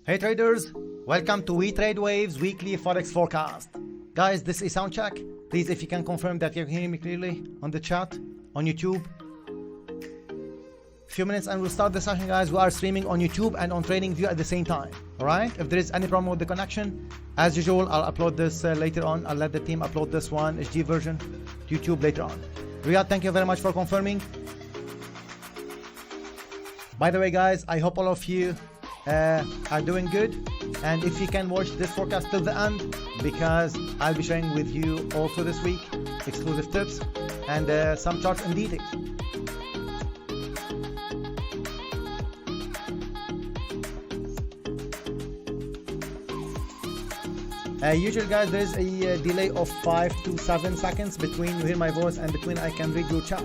Hey traders, welcome to We Trade Waves weekly Forex forecast. Guys, this is sound check. Please, if you can confirm that you can hear me clearly on the chat, on YouTube. Few minutes and we'll start the session, guys. We are streaming on YouTube and on TradingView at the same time. Alright, if there is any problem with the connection, as usual, I'll upload this later on. I'll let the team upload this one, HD version, to YouTube later on. Riyadh, thank you very much for confirming. By the way, guys, I hope all of you are doing good, and if you can watch this forecast till the end, because I'll be sharing with you also this week exclusive tips and some charts and details. Usually, guys, there is a delay of 5 to 7 seconds between you hear my voice and between I can read your chat.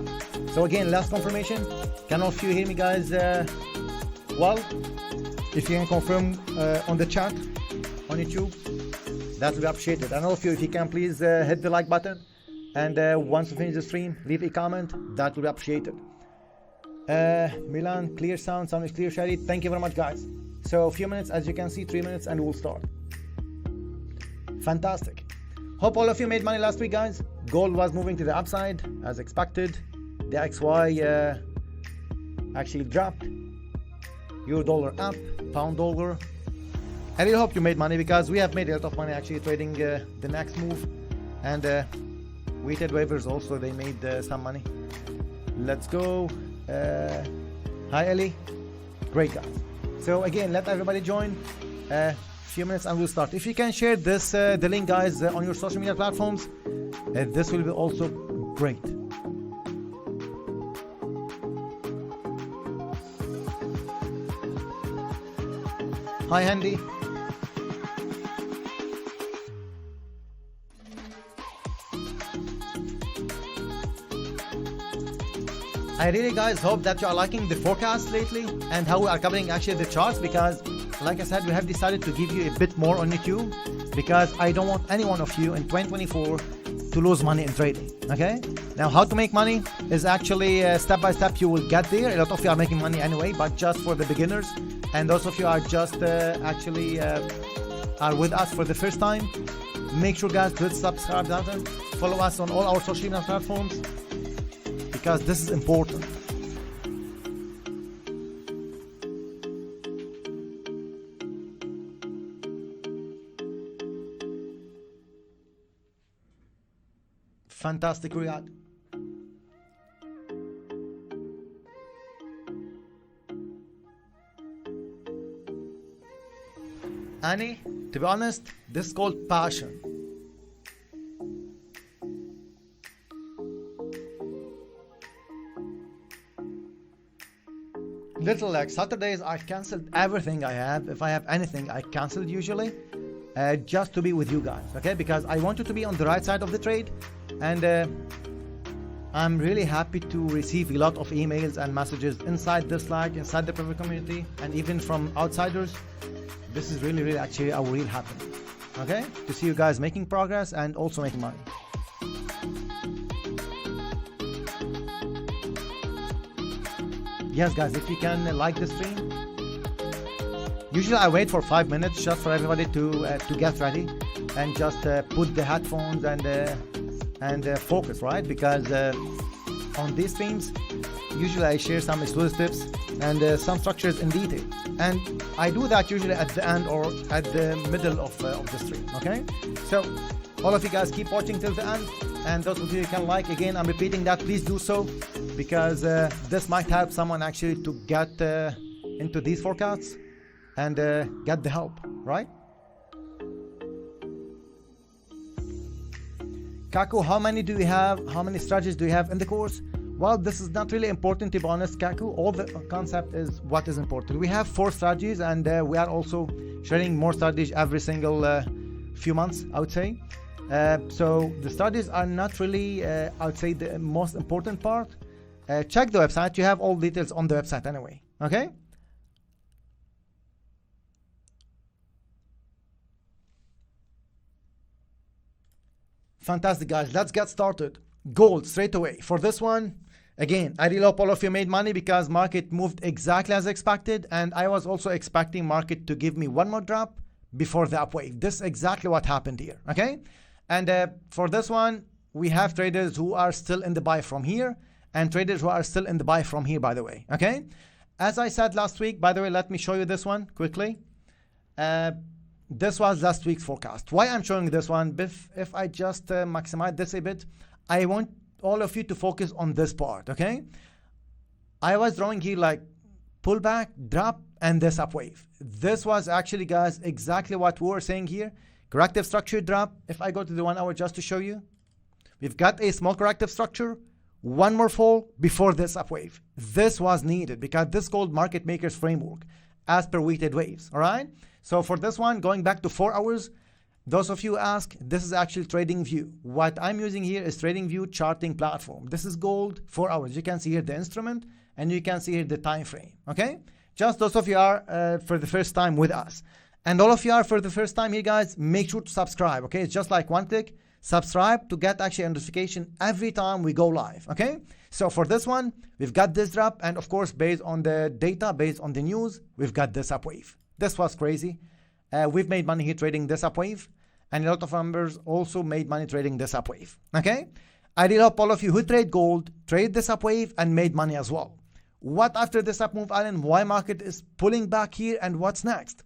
So again, last confirmation, can all of you hear me, guys? Well, if you can confirm on the chat on YouTube, that will be appreciated. And all of you, if you can please hit the like button, and once you finish the stream, leave a comment. That will be appreciated. Milan, clear sound is clear. Shari, thank you very much, guys. So a few minutes, as you can see, 3 minutes, and we'll start. Fantastic. Hope all of you made money last week, guys. Gold was moving to the upside as expected. The XY actually dropped. Euro dollar up, pound dollar. I really hope you made money, because we have made a lot of money actually trading the next move, and weighted waivers also, they made some money. Let's go. Hi Ellie, great, guys. So again, let everybody join. Few minutes and we'll start. If you can share this the link, guys, on your social media platforms, this will be also great. Hi Handy. I really, guys, hope that you are liking the forecast lately and how we are covering actually the charts, because like I said, we have decided to give you a bit more on YouTube, because I don't want any one of you in 2024 to lose money in trading. Okay, now how to make money is actually step by step. You will get there. A lot of you are making money anyway, but just for the beginners, and those of you are just actually are with us for the first time, make sure, guys, to hit subscribe button, follow us on all our social media platforms, because this is important. Fantastic, Riyadh. Annie, to be honest, this is called passion. Little like Saturdays, I cancelled everything I have. If I have anything, I cancelled usually, just to be with you guys, okay? Because I wanted to be on the right side of the trade, and I'm really happy to receive a lot of emails and messages inside this Slack, inside the private community, and even from outsiders. This is really, really actually our real happiness, okay? To see you guys making progress and also making money. Yes, guys, if you can like the stream. Usually I wait for 5 minutes just for everybody to get ready and just put the headphones and focus, right? Because on these streams, usually I share some exclusive tips and some structures in detail, and I do that usually at the end or at the middle of the stream, okay? So all of you guys keep watching till the end, and those of you who can like, again, I'm repeating that, please do so, because this might help someone actually to get into these forecasts and get the help, right? Kaku, how many do you have? How many strategies do you have in the course? Well, this is not really important, to be honest, Kaku. All the concept is what is important. We have 4 strategies, and we are also sharing more strategies every single few months, I would say. So the strategies are not really, I would say, the most important part. Check the website. You have all details on the website anyway, okay? Fantastic, guys. Let's get started. Gold straight away. For this one, Again, I really hope all of you made money because market moved exactly as expected, and I was also expecting market to give me one more drop before the upwave. This is exactly what happened here, okay? And for this one, we have traders who are still in the buy from here and traders who are still in the buy from here, by the way, okay? As I said last week, by the way, let me show you this one quickly. This was last week's forecast. Why I'm showing this one, if I just maximize this a bit, I want all of you to focus on this part, okay? I was drawing here like pullback, drop, and this upwave. This was actually, guys, exactly what we were saying here. Corrective structure drop. If I go to the 1 hour just to show you, we've got a small corrective structure, one more fall before this upwave. This was needed because this is called market makers framework as per weighted waves, all right? So for this one, going back to 4 hours, those of you ask, this is actually Trading View. What I'm using here is Trading View charting platform. This is gold, 4 hours. You can see here the instrument and you can see here the time frame, okay? Just those of you are for the first time with us. And all of you are for the first time here, guys, make sure to subscribe, okay? It's just like one click, subscribe to get actually a notification every time we go live, okay? So for this one, we've got this drop, and of course, based on the data, based on the news, we've got this upwave. This was crazy. We've made money here trading this upwave, and a lot of members also made money trading this upwave, okay? I really hope all of you who trade gold, trade this upwave and made money as well. What after this up move, Alan? Why market is pulling back here, and what's next?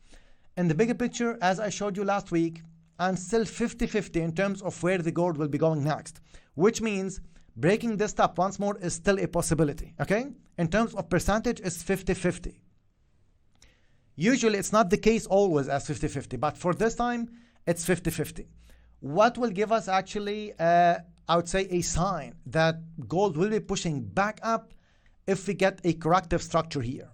In the bigger picture, as I showed you last week, I'm still 50-50 in terms of where the gold will be going next, which means breaking this top once more is still a possibility, okay? In terms of percentage, it's 50-50. Usually, it's not the case always as 50-50, but for this time, it's 50-50. What will give us actually, I would say, a sign that gold will be pushing back up if we get a corrective structure here,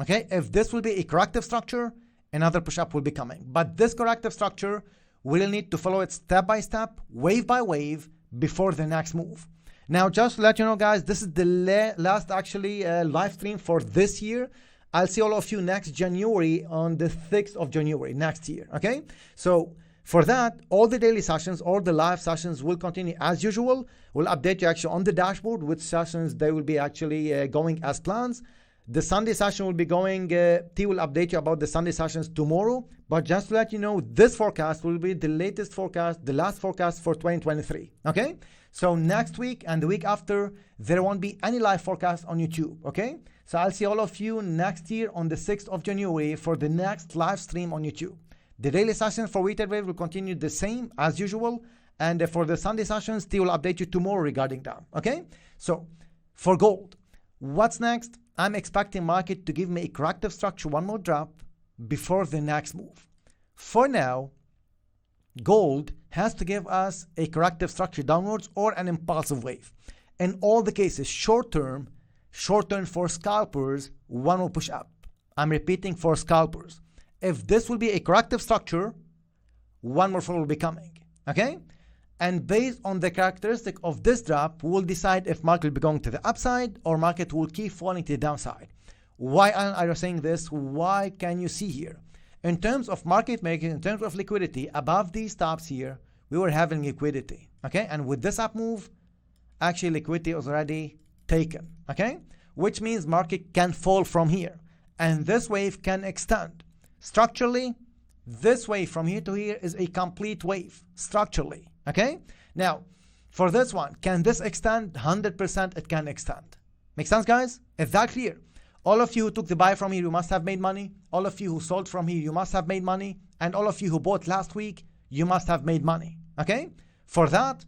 okay? If this will be a corrective structure, another push-up will be coming. But this corrective structure will need to follow it step by step, wave by wave, before the next move. Now, just to let you know, guys, this is the last actually live stream for this year. I'll see all of you next January on the 6th of January next year, okay? So for that, all the daily sessions or the live sessions will continue as usual. We'll update you actually on the dashboard which sessions they will be actually going as plans. The Sunday session will be going, T will update you about the Sunday sessions tomorrow. But just to let you know, this forecast will be the latest forecast, the last forecast for 2023, okay? So next week and the week after, there won't be any live forecast on YouTube, okay? So I'll see all of you next year on the 6th of January for the next live stream on YouTube. The daily sessions for weighted wave will continue the same as usual. And for the Sunday sessions, T will update you tomorrow regarding that, okay? So for gold, what's next? I'm expecting market to give me a corrective structure, one more drop before the next move. For now, gold has to give us a corrective structure downwards or an impulsive wave. In all the cases, short term for scalpers, one will push up. I'm repeating, for scalpers. If this will be a corrective structure, one more fall will be coming, okay? And based on the characteristic of this drop, we will decide if market will be going to the upside or market will keep falling to the downside. Why are you saying this? Why can you see here? In terms of market making, in terms of liquidity, above these tops here, we were having liquidity, okay? And with this up move, actually liquidity was already taken, okay? Which means market can fall from here. And this wave can extend. Structurally, this wave from here to here is a complete wave, structurally. Okay, now for this one, can this extend? 100% it can extend. Make sense, guys? Is that clear? All of you who took the buy from here, you must have made money. All of you who sold from here, you must have made money. And all of you who bought last week, you must have made money. Okay, for that,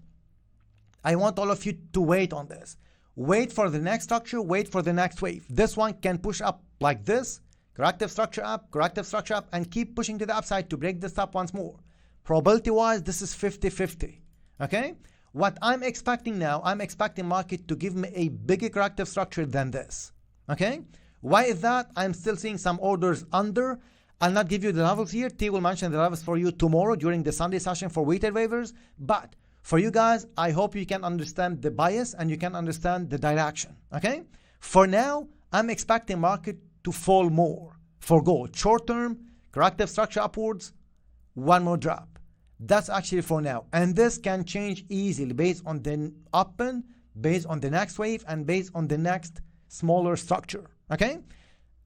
I want all of you to wait on this. Wait for the next structure, wait for the next wave. This one can push up like this, corrective structure up, and keep pushing to the upside to break this up once more. Probability-wise, this is 50-50, okay? What I'm expecting now, I'm expecting market to give me a bigger corrective structure than this, okay? Why is that? I'm still seeing some orders under. I'll not give you the levels here. T will mention the levels for you tomorrow during the Sunday session for weighted waivers. But for you guys, I hope you can understand the bias and you can understand the direction, okay? For now, I'm expecting market to fall more for gold. Short term, corrective structure upwards, one more drop. That's actually for now. And this can change easily based on the open, based on the next wave and based on the next smaller structure. Okay,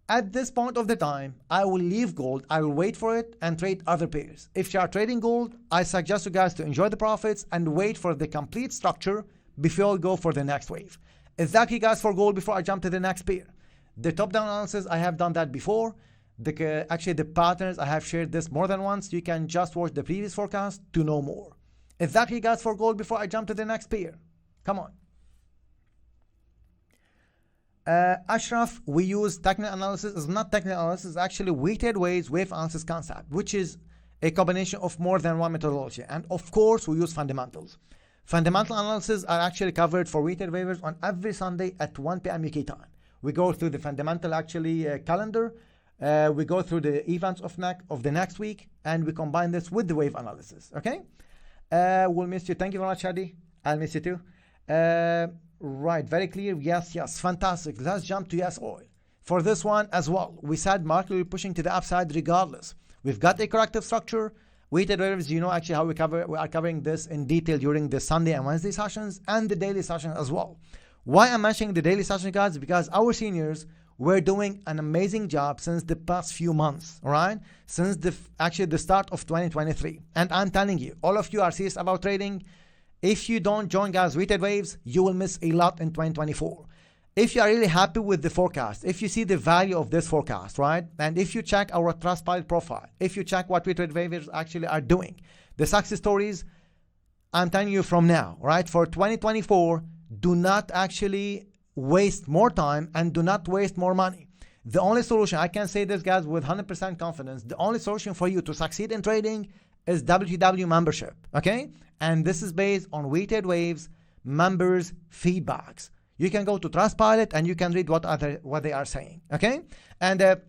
at this point of the time, I will leave gold, I will wait for it and trade other pairs. If you are trading gold, I suggest you guys to enjoy the profits and wait for the complete structure before you go for the next wave. Exactly, guys, for gold. Before I jump to the next pair, the top-down analysis, I have done that before. Actually, the patterns, I have shared this more than once. You can just watch the previous forecast to know more. Exactly, guys, for gold. Before I jump to the next pair, come on. Ashraf, we use technical analysis. It's not technical analysis, it's actually weighted wave analysis concept, which is a combination of more than one methodology. And of course, we use fundamentals. Fundamental analysis are actually covered for weighted waivers on every Sunday at 1 p.m. UK time. We go through the fundamental calendar. We go through the events of the next week, and we combine this with the wave analysis. Okay. We'll miss you. Thank you very much, Hadi. I'll miss you too. Right, very clear. Yes, yes, fantastic. Let's jump to US oil. For this one as well, we said market will be pushing to the upside regardless. We've got a corrective structure. Weighted waivers, you know actually how we are covering this in detail during the Sunday and Wednesday sessions and the daily session as well. Why I'm mentioning the daily session, guys? Because our seniors were doing an amazing job since the past few months, all right? Since actually the start of 2023. And I'm telling you, all of you are serious about trading. If you don't join, guys, weighted waves, you will miss a lot in 2024. If you are really happy with the forecast, if you see the value of this forecast, right? And if you check our Trustpilot profile, if you check what weighted waivers actually are doing, the success stories, I'm telling you from now, right? For 2024, do not actually waste more time and do not waste more money. The only solution, I can say this, guys, with 100% confidence, the only solution for you to succeed in trading is WTW membership, okay? And this is based on weighted waves, members' feedbacks. You can go to Trustpilot and you can read what they are saying, okay? And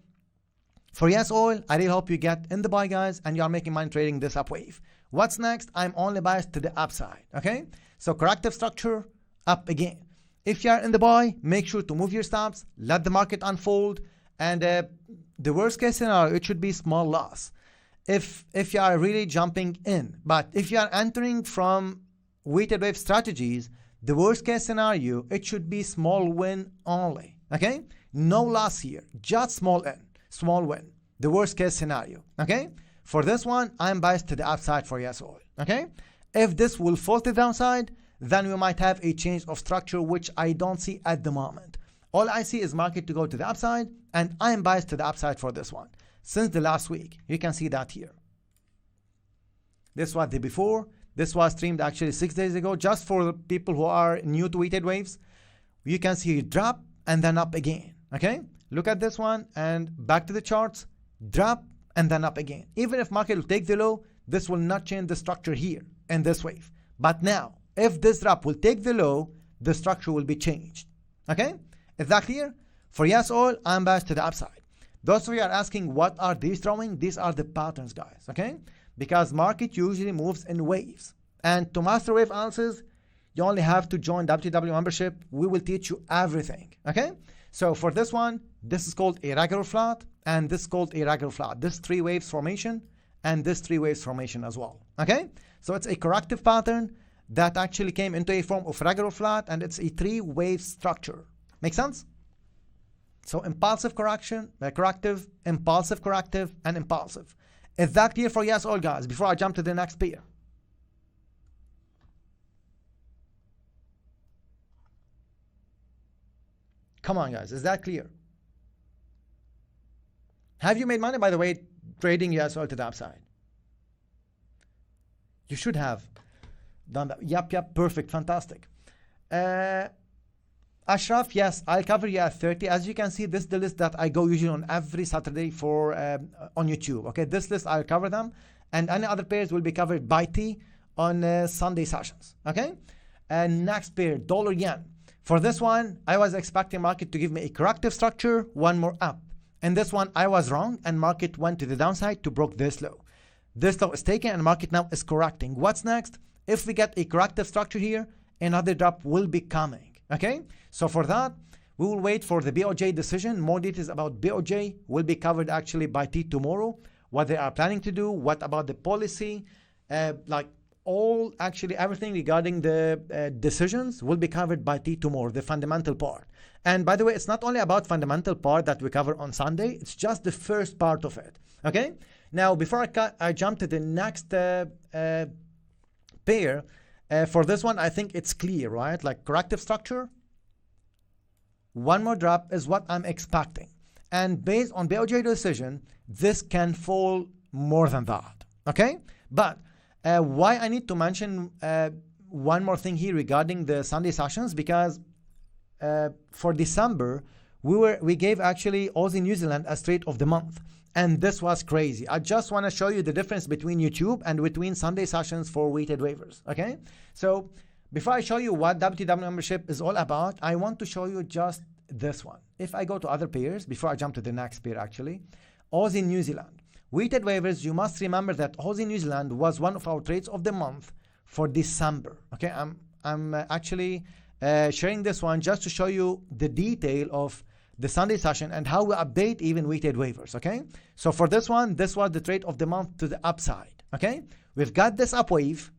for US oil, I really hope you get in the buy, guys, and you are making money trading this up wave. What's next? I'm only biased to the upside, okay? So corrective structure, up again. If you are in the buy, make sure to move your stops, let the market unfold, and the worst case scenario, it should be small loss. If you are really jumping in, but if you are entering from weighted wave strategies, the worst case scenario, it should be small win only, okay? No loss here, just small win, the worst case scenario, okay? For this one, I'm biased to the upside for US oil, okay? If this will fall to the downside, then we might have a change of structure, which I don't see at the moment. All I see is market to go to the upside, and I'm biased to the upside for this one. Since the last week, you can see that here. This was the before. This was streamed actually 6 days ago, just for the people who are new to weighted waves. You can see it drop and then up again, okay? Look at this one and back to the charts, drop and then up again. Even if market will take the low, this will not change the structure here in this wave. But now, if this drop will take the low, the structure will be changed, okay? Is that clear? For US oil, I'm biased to the upside. Those of you are asking, what are these drawing? These are the patterns, guys, okay? Because market usually moves in waves. And to master wave analysis, you only have to join WTW membership. We will teach you everything, okay? So for this one, this is called a regular flat, and this is called a regular flat. This 3 waves formation, and this 3 waves formation as well, okay? So it's a corrective pattern that actually came into a form of regular flat, and it's a 3 wave structure. Make sense? So impulsive correction, corrective, impulsive corrective, and impulsive. Is that clear for US oil, guys, before I jump to the next pair? Come on, guys, is that clear? Have you made money, by the way, trading US oil to the upside? You should have done that. Yep, perfect, fantastic. Ashraf, yes, I'll cover US30. As you can see, this is the list that I go usually on every Saturday for on YouTube. Okay, this list I'll cover them, and any other pairs will be covered by T on Sunday sessions. Okay, and next pair, dollar yen. For this one, I was expecting market to give me a corrective structure, one more up. And this one, I was wrong, and market went to the downside to broke this low. This low is taken, and market now is correcting. What's next? If we get a corrective structure here, another drop will be coming. Okay, so for that, we will wait for the BOJ decision. More details about BOJ will be covered actually by T tomorrow. What they are planning to do, what about the policy, like everything regarding the decisions will be covered by T tomorrow, the fundamental part. And by the way, it's not only about fundamental part that we cover on Sunday, it's just the first part of it. Okay, now before I jump to the next pair, for this one I think it's clear, right? Like corrective structure, one more drop is what I'm expecting, and based on BOJ decision this can fall more than that. Okay, but why I need to mention one more thing here regarding the Sunday sessions, because for December we gave actually Aussie New Zealand as trade of the month, and this was crazy. I just want to show you the difference between YouTube and between Sunday sessions for weighted waivers. Okay, so before I show you what WTW membership is all about, I want to show you just this one. If I go to other pairs, before I jump to the next pair, actually Aussie New Zealand weighted waivers, you must remember that Aussie New Zealand was one of our trades of the month for December. Okay, I'm actually sharing this one just to show you the detail of the Sunday session and how we update even weighted waivers. Okay, so for this one, this was the trade of the month to the upside. Okay, we've got this up wave,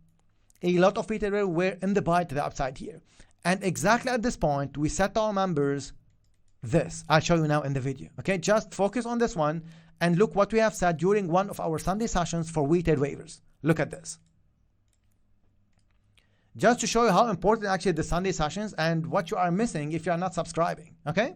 a lot of weighted waivers were in the buy to the upside here, and exactly at this point we set our members this. I'll show you now in the video. Okay, just focus on this one and look what we have said during one of our Sunday sessions for weighted waivers. Look at this. Just to show you how important actually the Sunday sessions and what you are missing if you are not subscribing. Okay.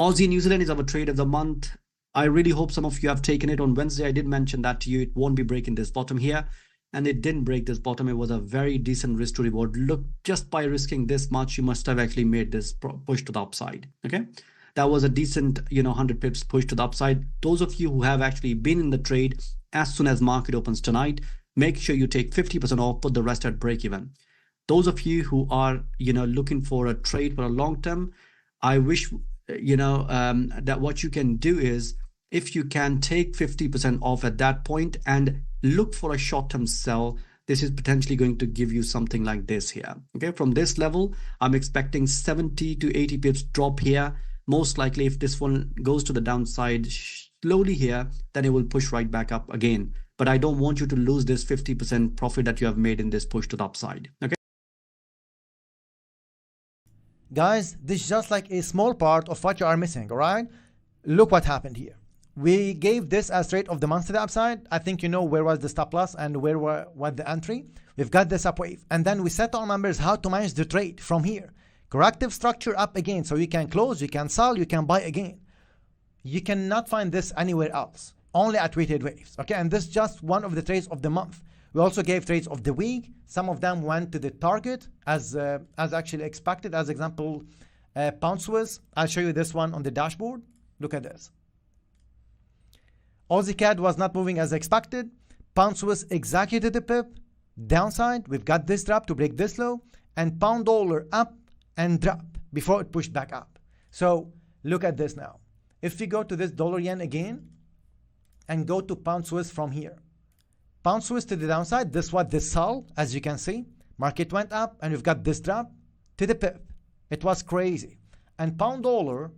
Aussie New Zealand is our trade of the month. I really hope some of you have taken it on Wednesday. I did mention that to you. It won't be breaking this bottom here. And it didn't break this bottom. It was a very decent risk to reward. Look, just by risking this much, you must have actually made this push to the upside. Okay, that was a decent, 100 pips push to the upside. Those of you who have actually been in the trade, as soon as market opens tonight, make sure you take 50% off, put the rest at break even. Those of you who are, looking for a trade for a long term, I wish, that what you can do is, if you can take 50% off at that point and look for a short-term sell, this is potentially going to give you something like this here. Okay, from this level, I'm expecting 70 to 80 pips drop here. Most likely, if this one goes to the downside slowly here, then it will push right back up again. But I don't want you to lose this 50% profit that you have made in this push to the upside. Okay. Guys, this is just like a small part of what you are missing, all right? Look what happened here. We gave this as trade of the month to the upside. I think you know where was the stop loss and where was the entry. We've got this up wave. And then we set our members how to manage the trade from here. Corrective structure up again. So you can close, you can sell, you can buy again. You cannot find this anywhere else. Only at weighted waves. Okay, and this is just one of the trades of the month. We also gave trades of the week. Some of them went to the target as actually expected. As example, pound Swiss. I'll show you this one on the dashboard. Look at this. Aussie CAD was not moving as expected. Pound Swiss executed the pip. Downside, we've got this drop to break this low. And pound dollar up and drop before it pushed back up. So look at this now. If we go to this dollar yen again and go to pound Swiss from here. Pound Swiss to the downside, this was the sell, as you can see. Market went up and we've got this drop to the pip. It was crazy. And pound dollar,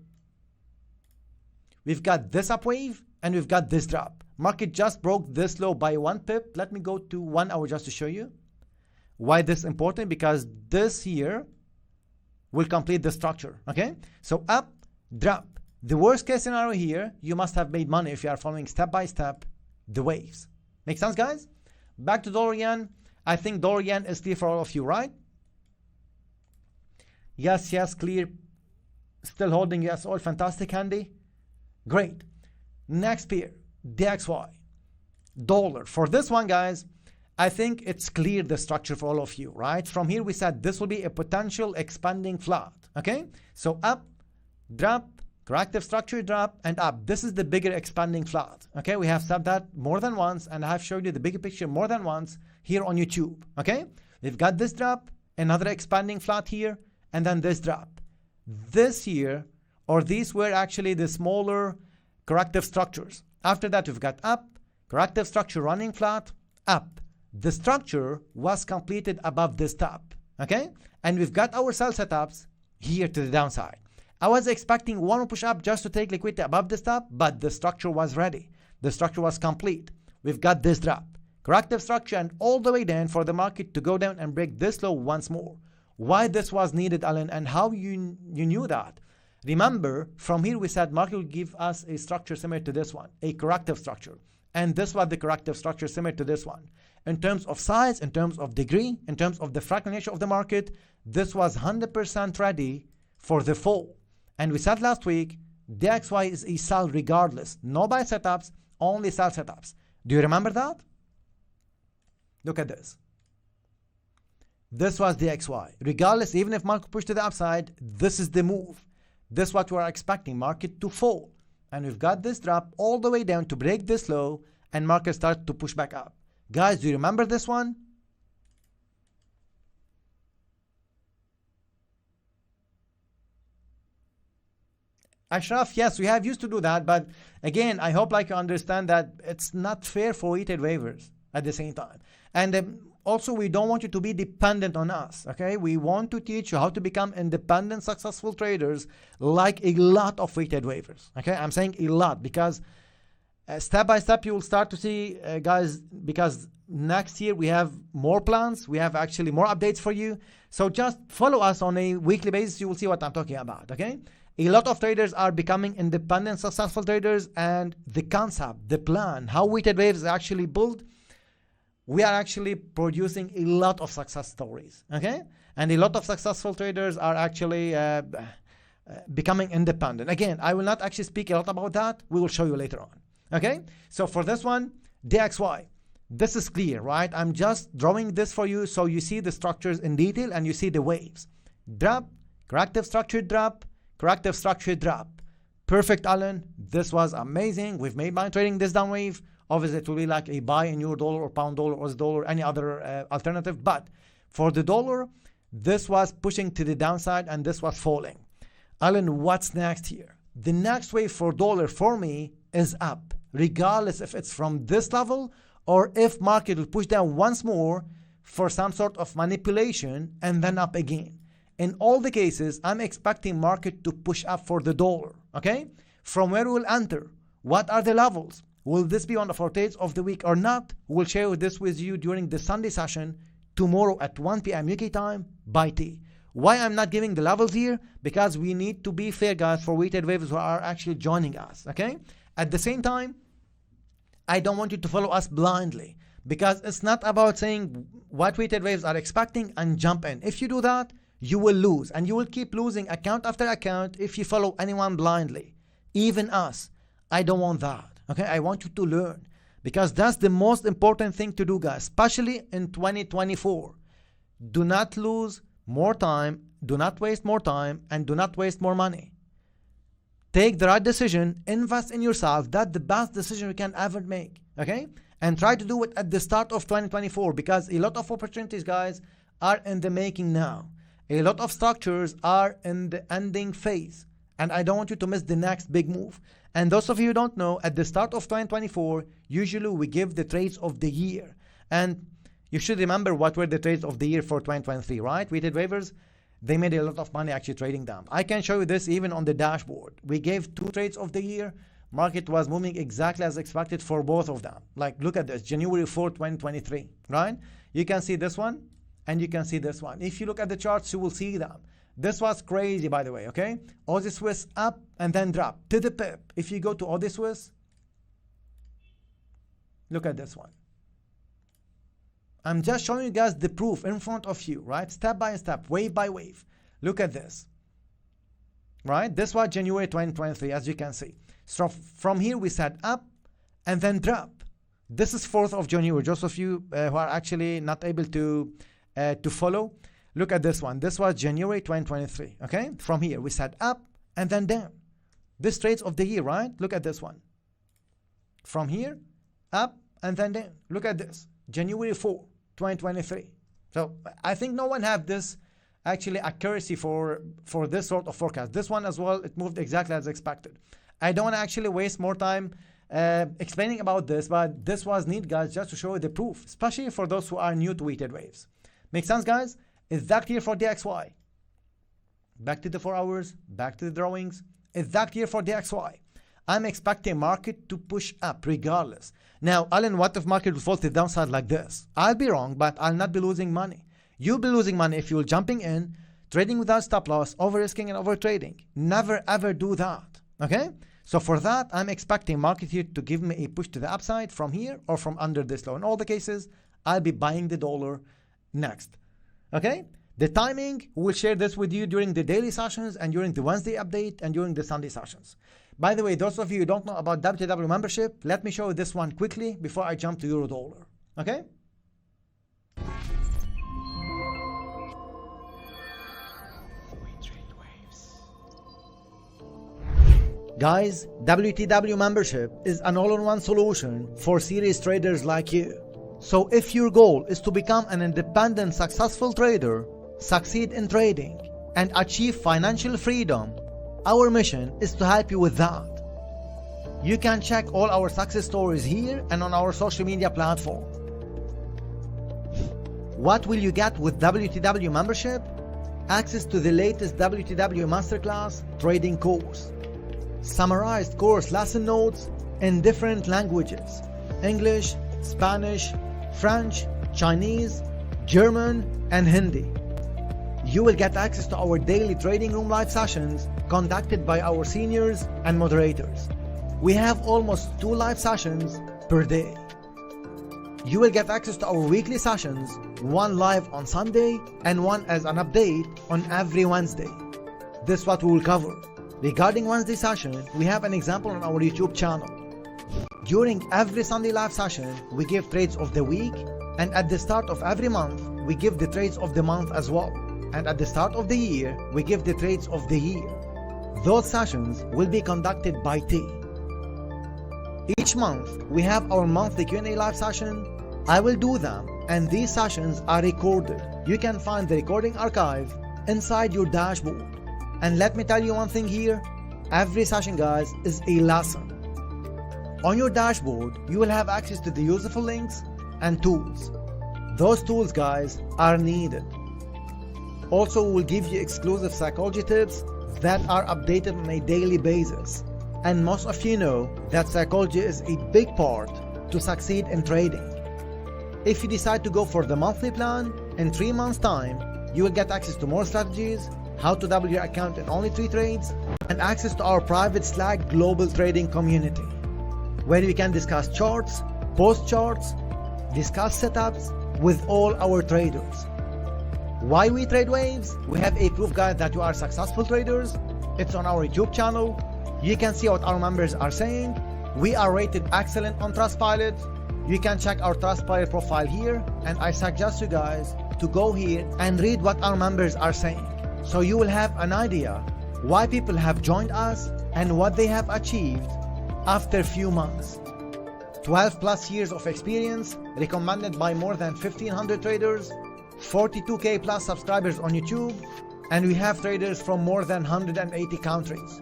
we've got this up wave and we've got this drop. Market just broke this low by 1 pip. Let me go to 1 hour just to show you why this is important, because this here will complete the structure. Okay, so up, drop. The worst case scenario here, you must have made money if you are following step by step the waves. Make sense, guys? Back to dollar yen. I think dollar yen is clear for all of you, right? Yes, yes, clear. Still holding US oil. Fantastic, Handy. Great. Next pair, DXY. Dollar. For this one, guys, I think it's clear the structure for all of you, right? From here, we said this will be a potential expanding flat. Okay? So up, drop, corrective structure, drop, and up. This is the bigger expanding flat. Okay? We have said that more than once, and I have showed you the bigger picture more than once here on YouTube. Okay? We've got this drop, another expanding flat here, and then this drop. This here, or these were actually the smaller corrective structures. After that, we've got up, corrective structure running flat, up. The structure was completed above this top. Okay? And we've got our sell setups here to the downside. I was expecting one push up just to take liquidity above this top, but the structure was ready. The structure was complete. We've got this drop, corrective structure, and all the way down for the market to go down and break this low once more. Why this was needed, Alan, and how you knew that? Remember, from here we said market will give us a structure similar to this one, a corrective structure. And this was the corrective structure similar to this one. In terms of size, in terms of degree, in terms of the fractal nature of the market, this was 100% ready for the fall. And we said last week, DXY is a sell regardless. No buy setups, only sell setups. Do you remember that? Look at this. This was DXY. Regardless, even if market pushed to the upside, this is the move. This is what we are expecting, market to fall. And we've got this drop all the way down to break this low, and market starts to push back up. Guys, do you remember this one? Ashraf, yes, we have used to do that, but again, I hope like you understand that it's not fair for weighted waivers at the same time. And also, we don't want you to be dependent on us, okay? We want to teach you how to become independent, successful traders like a lot of weighted waivers, okay? I'm saying a lot because step by step, you will start to see, guys, because next year we have more plans. We have actually more updates for you. So just follow us on a weekly basis. You will see what I'm talking about, okay? A lot of traders are becoming independent, successful traders, and the concept, the plan, how weighted waves is actually built, we are actually producing a lot of success stories, okay? And a lot of successful traders are actually becoming independent. Again, I will not actually speak a lot about that. We will show you later on, okay? So for this one, DXY, this is clear, right? I'm just drawing this for you so you see the structures in detail and you see the waves. Drop, corrective structure drop, corrective structure drop. Perfect, Alan. This was amazing. We've made money trading this down wave. Obviously, it will be like a buy in euro dollar or pound dollar or dollar, any other alternative. But for the dollar, this was pushing to the downside and this was falling. Alan, what's next here? The next wave for dollar for me is up, regardless if it's from this level or if market will push down once more for some sort of manipulation and then up again. In all the cases, I'm expecting market to push up for the dollar, okay? From where we'll enter, what are the levels? Will this be one of our trades of the week or not? We'll share this with you during the Sunday session tomorrow at 1 p.m. UK time by T. Why I'm not giving the levels here? Because we need to be fair, guys, for weighted waves who are actually joining us, okay? At the same time, I don't want you to follow us blindly because it's not about saying what weighted waves are expecting and jump in. If you do that, you will lose and you will keep losing account after account if you follow anyone blindly, even us. I don't want that. Okay, I want you to learn because that's the most important thing to do, guys, especially in 2024. Do not lose more time, do not waste more time, and do not waste more money. Take the right decision, invest in yourself. That's the best decision you can ever make, okay? And try to do it at the start of 2024 because a lot of opportunities, guys, are in the making now. A lot of structures are in the ending phase. And I don't want you to miss the next big move. And those of you who don't know, at the start of 2024, usually we give the trades of the year. And you should remember what were the trades of the year for 2023, right? Weighted waivers, they made a lot of money actually trading them. I can show you this even on the dashboard. We gave 2 trades of the year. Market was moving exactly as expected for both of them. Like, look at this, January 4, 2023, right? You can see this one and you can see this one. If you look at the charts, you will see them. This was crazy, by the way, okay? Aussie Swiss up and then drop to the pip. If you go to Aussie Swiss, look at this one. I'm just showing you guys the proof in front of you, right? Step by step, wave by wave. Look at this, right? This was January 2023, as you can see. So from here, we said up and then drop. This is 4th of January. Just of you who are actually not able to follow, look at this one. This was January 2023, okay? From here, we said up and then down. This trades of the year, right? Look at this one. From here, up and then down. Look at this, January 4, 2023. So I think no one have this actually accuracy for this sort of forecast. This one as well, it moved exactly as expected. I don't want to actually waste more time explaining about this, but this was neat, guys, just to show you the proof, especially for those who are new to weighted waves. Make sense, guys? Is that clear for DXY? Back to the 4 hours, back to the drawings. Is that clear for DXY? I'm expecting market to push up regardless. Now, Alan, what if market will fall to the downside like this? I'll be wrong, but I'll not be losing money. You'll be losing money if you're jumping in, trading without stop loss, over-risking and over-trading. Never ever do that, okay? So for that, I'm expecting market here to give me a push to the upside from here or from under this low. In all the cases, I'll be buying the dollar next, okay? The timing, we'll share this with you during the daily sessions and during the Wednesday update and during the Sunday sessions. By the way, those of you who don't know about WTW membership, let me show you this one quickly before I jump to euro dollar, okay? Guys, WTW membership is an all-in-one solution for serious traders like you. So if your goal is to become an independent, successful trader, succeed in trading, and achieve financial freedom, our mission is to help you with that. You can check all our success stories here and on our social media platform. What will you get with WTW membership? Access to the latest WTW Masterclass trading course. Summarized course lesson notes in different languages: English, Spanish, French, Chinese, German, and Hindi. You will get access to our daily trading room live sessions conducted by our seniors and moderators. We have almost 2 live sessions per day. You will get access to our weekly sessions, one live on Sunday and one as an update on every Wednesday. This is what we will cover. Regarding Wednesday session, we have an example on our YouTube channel. During every Sunday live session, we give trades of the week, and at the start of every month, we give the trades of the month as well. And at the start of the year, we give the trades of the year. Those sessions will be conducted by T. Each month, we have our monthly Q&A live session. I will do them, and these sessions are recorded. You can find the recording archive inside your dashboard. And let me tell you one thing here, every session, guys, is a lesson. On your dashboard, you will have access to the useful links and tools. Those tools, guys, are needed. Also, we will give you exclusive psychology tips that are updated on a daily basis. And most of you know that psychology is a big part to succeed in trading. If you decide to go for the monthly plan, in 3 months' time, you will get access to more strategies, how to double your account in only 3 trades, and access to our private Slack global trading community, where you can discuss charts, post charts, discuss setups with all our traders. Why we trade waves? We have a proof guide that you are successful traders. It's on our YouTube channel. You can see what our members are saying. We are rated excellent on Trustpilot. You can check our Trustpilot profile here, and I suggest you guys to go here and read what our members are saying. So you will have an idea why people have joined us and what they have achieved after a few months. 12 plus years of experience, recommended by more than 1,500 traders, 42K plus subscribers on YouTube, and we have traders from more than 180 countries.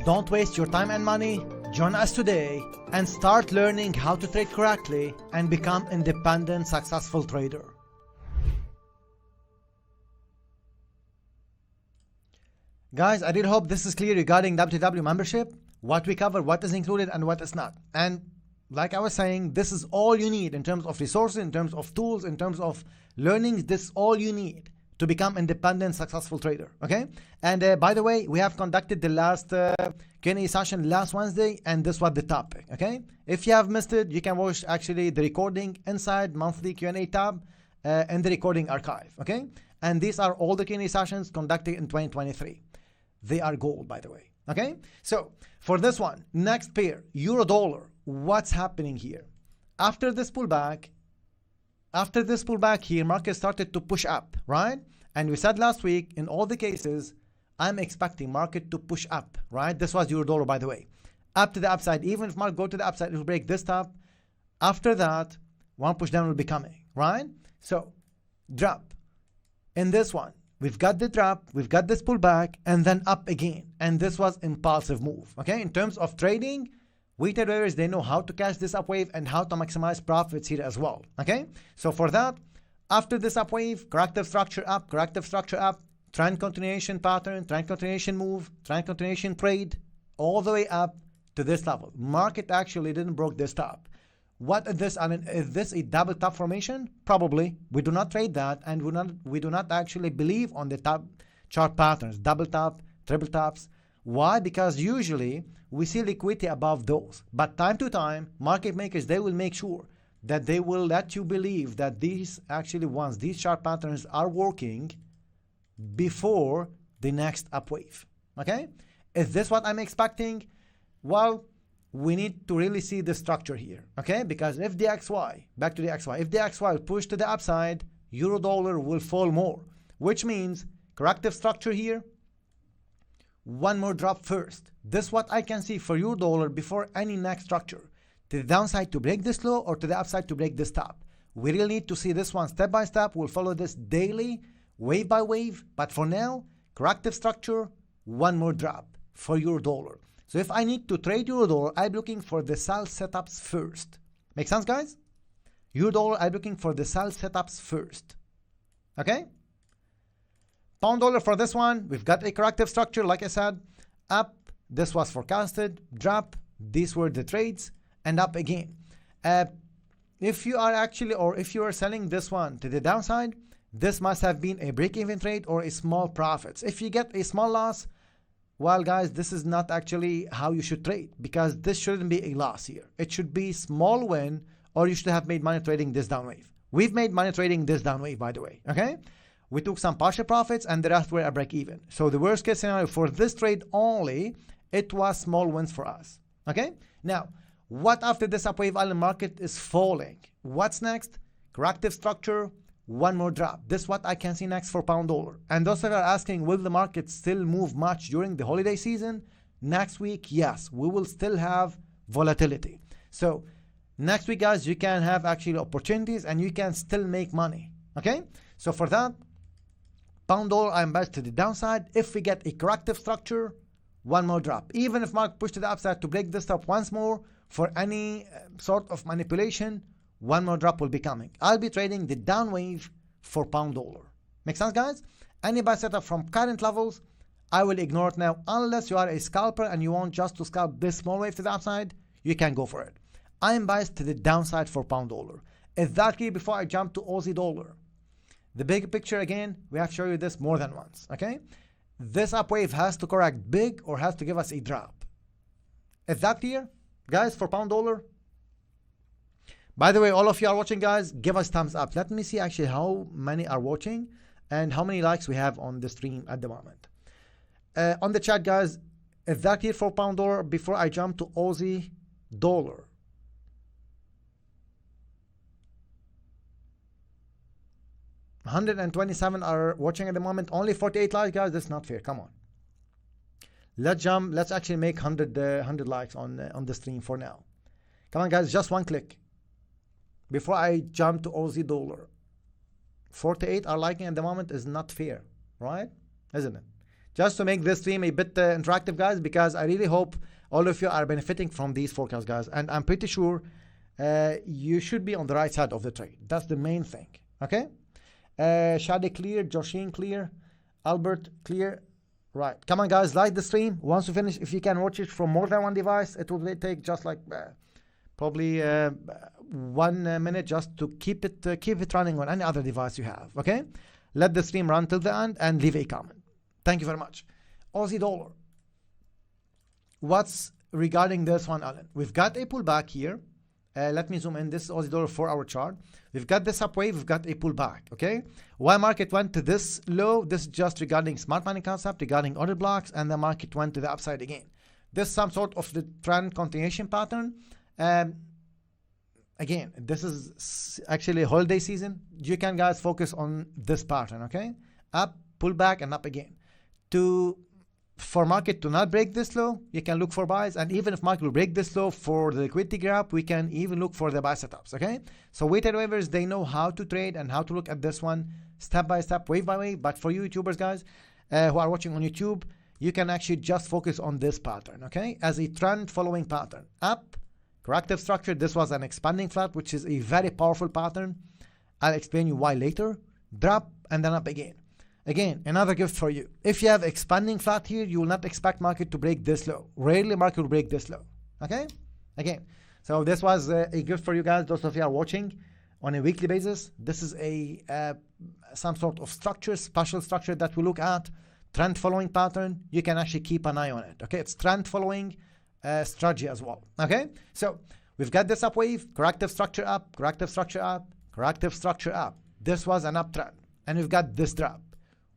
Don't waste your time and money. Join us today and start learning how to trade correctly and become independent, successful trader. Guys, I really hope this is clear regarding WTW membership, what we cover, what is included and what is not. And like I was saying, this is all you need in terms of resources, in terms of tools, in terms of learning. This is all you need to become independent, successful trader, okay? And by the way, we have conducted the last Q&A session last Wednesday, and this was the topic, okay? If you have missed it, you can watch actually the recording inside monthly Q&A tab in the recording archive, okay? And these are all the Q&A sessions conducted in 2023. They are gold, by the way, okay? So for this one, next pair, euro dollar, what's happening here? After this pullback here, market started to push up, right? And we said last week, in all the cases, I'm expecting market to push up, right? This was euro dollar, by the way, up to the upside. Even if market go to the upside, it will break this top. After that, one push down will be coming, right? So drop in this one. We've got the drop, we've got this pullback, and then up again. And this was impulsive move, okay? In terms of trading, we traders, they know how to catch this up wave and how to maximize profits here as well, okay? So for that, after this up wave, corrective structure up, trend continuation pattern, trend continuation move, trend continuation trade, all the way up, to this level. Market actually didn't broke this top. What is this? I mean, is this a double top formation? Probably. We do not trade that, and we do not actually believe on the top chart patterns, double top, triple tops. Why? Because usually we see liquidity above those. But time to time, market makers, they will make sure that they will let you believe that these actually, once these chart patterns are working before the next up wave. Okay? Is this what I'm expecting? Well, we need to really see the structure here. Okay? Because if the XY, back to the XY, if the XY push to the upside, euro dollar will fall more, which means corrective structure here, one more drop first. This is what I can see for euro dollar before any next structure. To the downside to break this low or to the upside to break this top. We really need to see this one step by step. We'll follow this daily, wave by wave. But for now, corrective structure, one more drop for euro dollar. So if I need to trade euro dollar, I'm looking for the sell setups first. Make sense, guys? Euro dollar, I'm looking for the sell setups first. Okay? Pound dollar for this one, we've got a corrective structure, like I said, up, this was forecasted, drop, these were the trades, and up again. If you are actually, or if you are selling this one to the downside, this must have been a break-even trade or a small profits. If you get a small loss, well, guys, this is not actually how you should trade, because this shouldn't be a loss here. It should be small win, or you should have made money trading this down wave. We've made money trading this down wave, by the way, okay? We took some partial profits and the rest were a break even. So the worst case scenario for this trade only, it was small wins for us. Okay? Now, what after this upwave island market is falling? What's next? Corrective structure, one more drop. This is what I can see next for pound dollar. And those that are asking, will the market still move much during the holiday season? Next week, yes, we will still have volatility. So next week, guys, you can have actually opportunities and you can still make money. Okay? So for that, pound dollar, I'm back to the downside. If we get a corrective structure, one more drop. Even if market push to the upside to break this top once more for any sort of manipulation, one more drop will be coming. I'll be trading the down wave for pound dollar. Make sense, guys? Any buy setup from current levels, I will ignore it now. Unless you are a scalper and you want just to scalp this small wave to the upside, you can go for it. I am biased to the downside for pound dollar. Exactly before I jump to Aussie dollar. The big picture again, we have shown you this more than once, okay? This up wave has to correct big or has to give us a drop. Is that clear? Guys, for pound dollar? By the way, all of you are watching, guys, give us thumbs up. Let me see actually how many are watching and how many likes we have on the stream at the moment. On the chat, guys, is that clear for pound dollar before I jump to Aussie dollar? $127 are watching at the moment. Only 48 likes, guys. That's not fair. Come on. Let's jump. Let's actually make 100 likes on the stream for now. Come on, guys. Just one click before I jump to Aussie dollar. 48 are liking at the moment is not fair, right? Isn't it? Just to make this stream a bit interactive, guys, because I really hope all of you are benefiting from these forecasts, guys. And I'm pretty sure you should be on the right side of the trade. That's the main thing. Okay? Shadi clear, Joshin clear, Albert clear. Right, come on, guys, like the stream. Once you finish, if you can watch it from more than one device, it will take just like probably 1 minute just to keep it running on any other device you have. Okay, let the stream run till the end and leave a comment. Thank you very much. Aussie dollar. What's regarding this one, Alan? We've got a pullback here. Let me zoom in. This is Aussie dollar 4-hour chart. We've got this up wave. We've got a pullback. Okay. Why market went to this low? This is just regarding smart money concept, regarding order blocks, and the market went to the upside again. This is some sort of the trend continuation pattern. Again, this is actually holiday season. You can, guys, focus on this pattern. Okay. Up, pullback, and up again. For market to not break this low, you can look for buys, and even if market will break this low for the liquidity gap, we can even look for the buy setups. Okay, so weighted waivers, they know how to trade and how to look at this one step by step, wave by wave. But for you YouTubers, guys, who are watching on YouTube, you can actually just focus on this pattern, okay, as a trend following pattern. Up, corrective structure. This was an expanding flat, which is a very powerful pattern. I'll explain you why later. Drop and then up again. Again, another gift for you. If you have expanding flat here, you will not expect market to break this low. Rarely market will break this low. Okay, again, so this was a gift for you guys, those of you are watching on a weekly basis. This is a some sort of structure, special structure that we look at, trend following pattern. You can actually keep an eye on it. Okay, it's trend following strategy as well. Okay, so we've got this up wave, corrective structure up, corrective structure up, corrective structure up. This was an uptrend, and we've got this drop.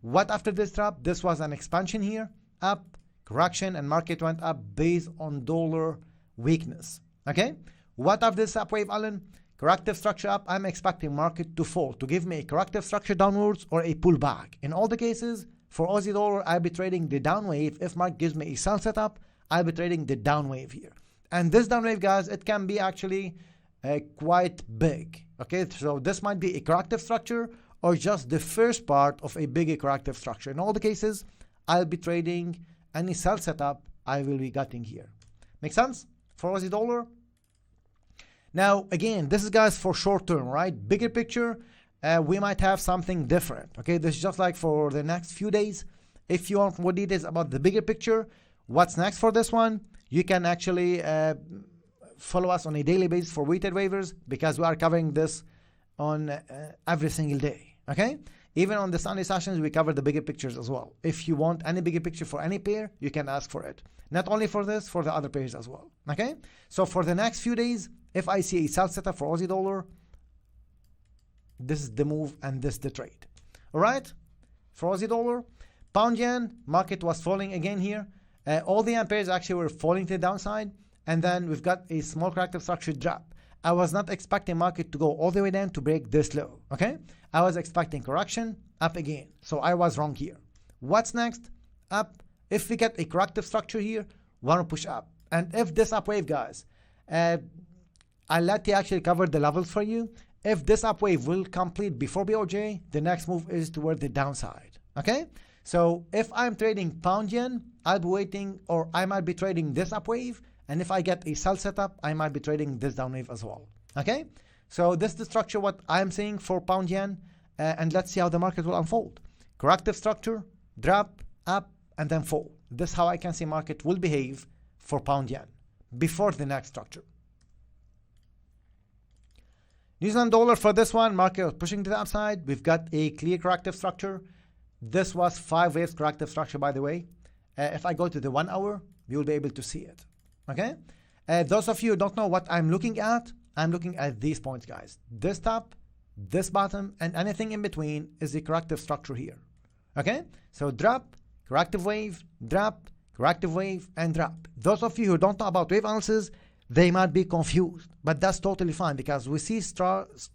What after this drop? This was an expansion here, up, correction, and market went up based on dollar weakness. Okay, what after this up wave, Alan? Corrective structure up. I'm expecting market to fall, to give me a corrective structure downwards or a pullback. In all the cases, for Aussie dollar, I'll be trading the down wave. If market gives me a sell setup, I'll be trading the down wave here. And this down wave, guys, it can be actually quite big. Okay, so this might be a corrective structure or just the first part of a bigger corrective structure. In all the cases, I'll be trading any sell setup I will be getting here. Make sense for Aussie dollar? Now, again, this is, guys, for short term, right? Bigger picture, we might have something different. Okay, this is just like for the next few days. If you want more details about the bigger picture, what's next for this one, you can actually follow us on a daily basis for weighted waivers, because we are covering this on every single day. Okay, even on the Sunday sessions, we cover the bigger pictures as well. If you want any bigger picture for any pair, you can ask for it. Not only for this, for the other pairs as well. Okay, so for the next few days, if I see a sell setup for Aussie dollar, this is the move and this is the trade. All right, for Aussie dollar, pound yen, market was falling again here. All the yen pairs actually were falling to the downside, and then we've got a small corrective structure drop. I was not expecting market to go all the way down to break this low. Okay, I was expecting correction up again, so I was wrong here. What's next? Up. If we get a corrective structure here, want to push up. And if this up wave, guys, I'll let you actually cover the levels for you. If this up wave will complete before BOJ, the next move is toward the downside. Okay, so if I'm trading pound yen, I'll be waiting, or I might be trading this up wave. And if I get a sell setup, I might be trading this down wave as well. Okay, so this is the structure what I'm seeing for pound yen, and let's see how the market will unfold. Corrective structure, drop, up, and then fall. This is how I can see market will behave for pound yen before the next structure. New Zealand dollar, for this one, market was pushing to the upside. We've got a clear corrective structure. This was 5 waves corrective structure, by the way. If I go to the 1 hour, you'll be able to see it. Okay, those of you who don't know what I'm looking at these points, guys. This top, this bottom, and anything in between is the corrective structure here. Okay, so drop, corrective wave, drop, corrective wave, and drop. Those of you who don't know about wave analysis, they might be confused, but that's totally fine, because we see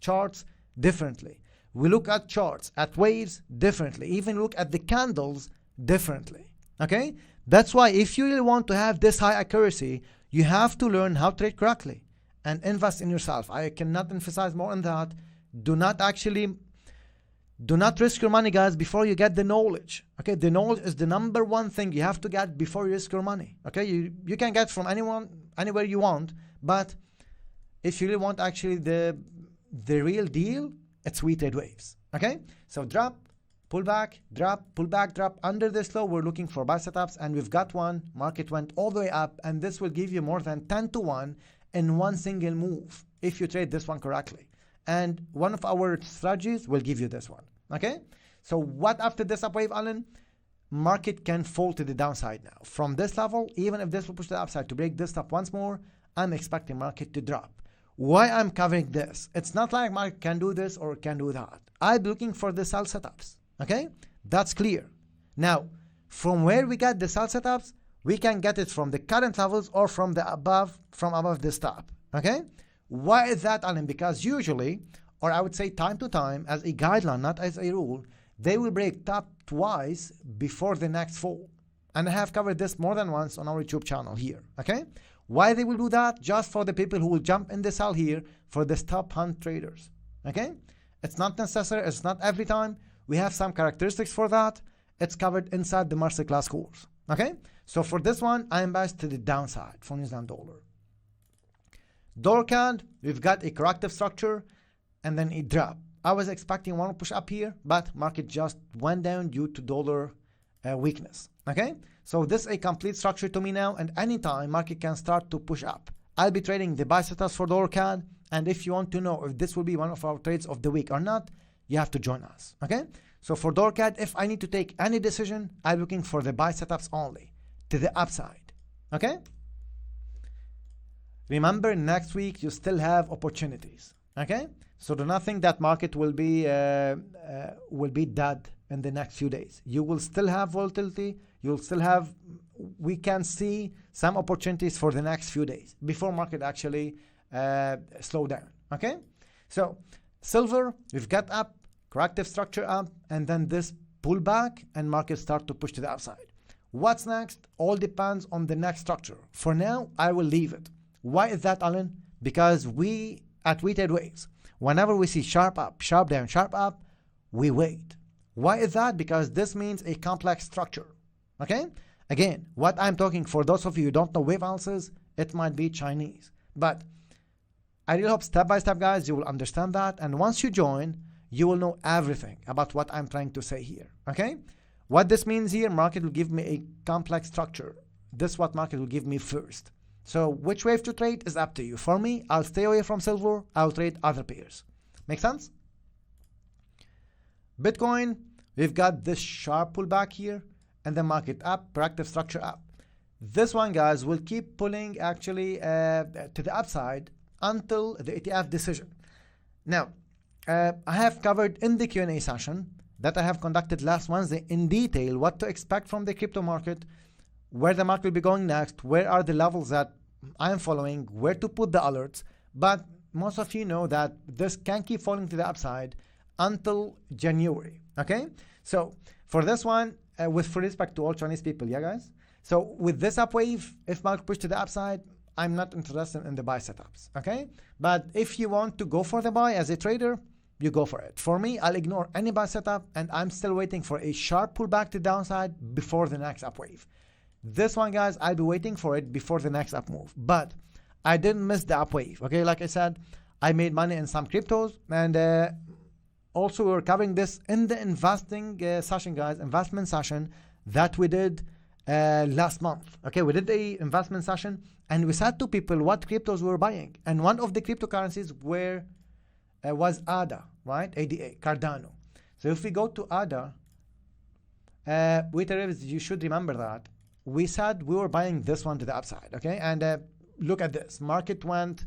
charts differently. We look at charts, at waves differently, even look at the candles differently. Okay, that's why if you really want to have this high accuracy, you have to learn how to trade correctly and invest in yourself. I cannot emphasize more on that. Do not risk your money, guys, before you get the knowledge. Okay, the knowledge is the #1 thing you have to get before you risk your money. Okay, you can get from anyone, anywhere you want, but if you really want actually the real deal, it's weighted waves. Okay, so drop, pullback, drop, pullback, drop. Under this low, we're looking for buy setups, and we've got one. Market went all the way up, and this will give you more than 10 to 1 in one single move if you trade this one correctly. And one of our strategies will give you this one. Okay, so what after this up wave, Alan? Market can fall to the downside now. From this level, even if this will push the upside to break this top once more, I'm expecting market to drop. Why I'm covering this? It's not like market can do this or can do that. I'm looking for the sell setups. Okay, that's clear. Now, from where we get the sell setups, we can get it from the current levels or from above this top. Okay, why is that, Alan? Because usually, or I would say time to time, as a guideline, not as a rule, they will break top twice before the next fall. And I have covered this more than once on our YouTube channel here. Okay, why they will do that? Just for the people who will jump in the sell here, for the stop hunt traders. Okay, it's not necessary, it's not every time. We have some characteristics for that. It's covered inside the Masterclass course. Okay, so for this one, I am biased to the downside for New Zealand dollar. Dollar CAD, we've got a corrective structure and then a drop. I was expecting one push up here, but market just went down due to dollar weakness. Okay, So this is a complete structure to me now, and anytime market can start to push up. I'll be trading the buy setups for dollar CAD, and if you want to know if this will be one of our trades of the week or not, you have to join us, okay? So for dollar CAD, if I need to take any decision, I'm looking for the buy setups only to the upside, okay? Remember, next week you still have opportunities, okay? So do not think that market will be dead in the next few days. You will still have volatility. You'll still have, we can see some opportunities for the next few days before market actually slow down, okay? So silver, we've got up, corrective structure up, and then this pullback and market start to push to the upside. What's next? All depends on the next structure. For now, I will leave it. Why is that, Alan? Because we at We Trade Waves, whenever we see sharp up, sharp down, sharp up, we wait. Why is that? Because this means a complex structure, okay? Again, what I'm talking, for those of you who don't know wave analysis, it might be Chinese. But I really hope step by step, guys, you will understand that. And once you join, you will know everything about what I'm trying to say here, okay? What this means here, market will give me a complex structure. This is what market will give me first. So which wave to trade is up to you. For me, I'll stay away from silver. I'll trade other pairs. Make sense? Bitcoin, we've got this sharp pullback here and the market up, corrective structure up. This one, guys, will keep pulling actually to the upside until the ETF decision. Now, I have covered in the Q&A session that I have conducted last Wednesday in detail what to expect from the crypto market, where the market will be going next, where are the levels that I am following, where to put the alerts. But most of you know that this can keep falling to the upside until January, okay? So for this one, with full respect to all Chinese people, yeah, guys? So with this up wave, if market push to the upside, I'm not interested in the buy setups, okay? But if you want to go for the buy as a trader, you go for it. For me, I'll ignore any buy setup, and I'm still waiting for a sharp pullback to downside before the next up wave. This one, guys, I'll be waiting for it before the next up move. But I didn't miss the up wave, okay? Like I said, I made money in some cryptos, and also we're covering this in the investing session, guys, investment session that we did last month, okay? We did a investment session, and we said to people what cryptos we were buying. And one of the cryptocurrencies was ADA, right? ADA, Cardano. So if we go to ADA, you should remember that. We said we were buying this one to the upside, okay? And look at this. Market went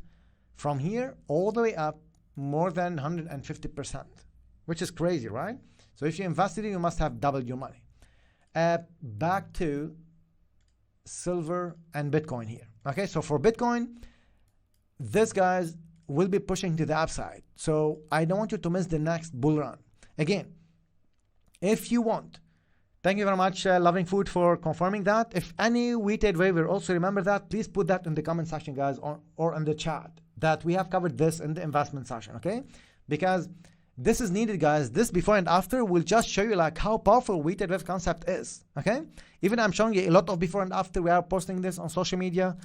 from here all the way up more than 150%, which is crazy, right? So if you invested in, you must have doubled your money. Back to silver and Bitcoin here, okay? So for Bitcoin, this, guys, will be pushing to the upside. So I don't want you to miss the next bull run. Again, if you want, thank you very much, Loving Food, for confirming that. If any We Trade waiver, also remember that, please put that in the comment section, guys, or in the chat, that we have covered this in the investment session, okay? Because this is needed, guys. This before and after will just show you like how powerful We Trade wave concept is, okay? Even I'm showing you a lot of before and after. We are posting this on social media.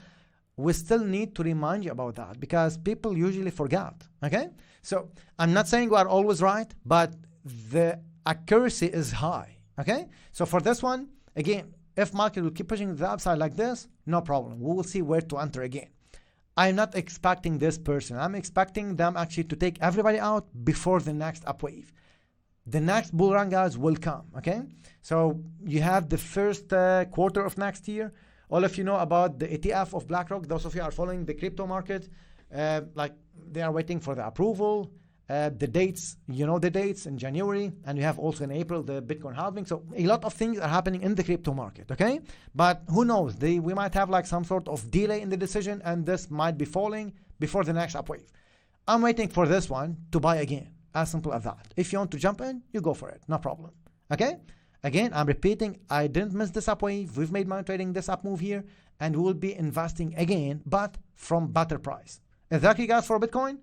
We still need to remind you about that because people usually forget, okay? So I'm not saying we are always right, but the accuracy is high, okay? So for this one, again, if market will keep pushing to the upside like this, no problem. We will see where to enter again. I'm not expecting this person. I'm expecting them actually to take everybody out before the next up wave. The next bull run, guys, will come, okay? So you have the first quarter of next year. All of you know about the ETF of BlackRock. Those of you are following the crypto market, like they are waiting for the approval. The dates, you know the dates in January, and you have also in April the Bitcoin halving. So a lot of things are happening in the crypto market, okay? But who knows? We might have like some sort of delay in the decision, and this might be falling before the next upwave. I'm waiting for this one to buy again. As simple as that. If you want to jump in, you go for it. No problem. Okay? Again, I'm repeating, I didn't miss this up wave. We've made money trading this up move here, and we will be investing again, but from better price. Is that clear, guys, for Bitcoin?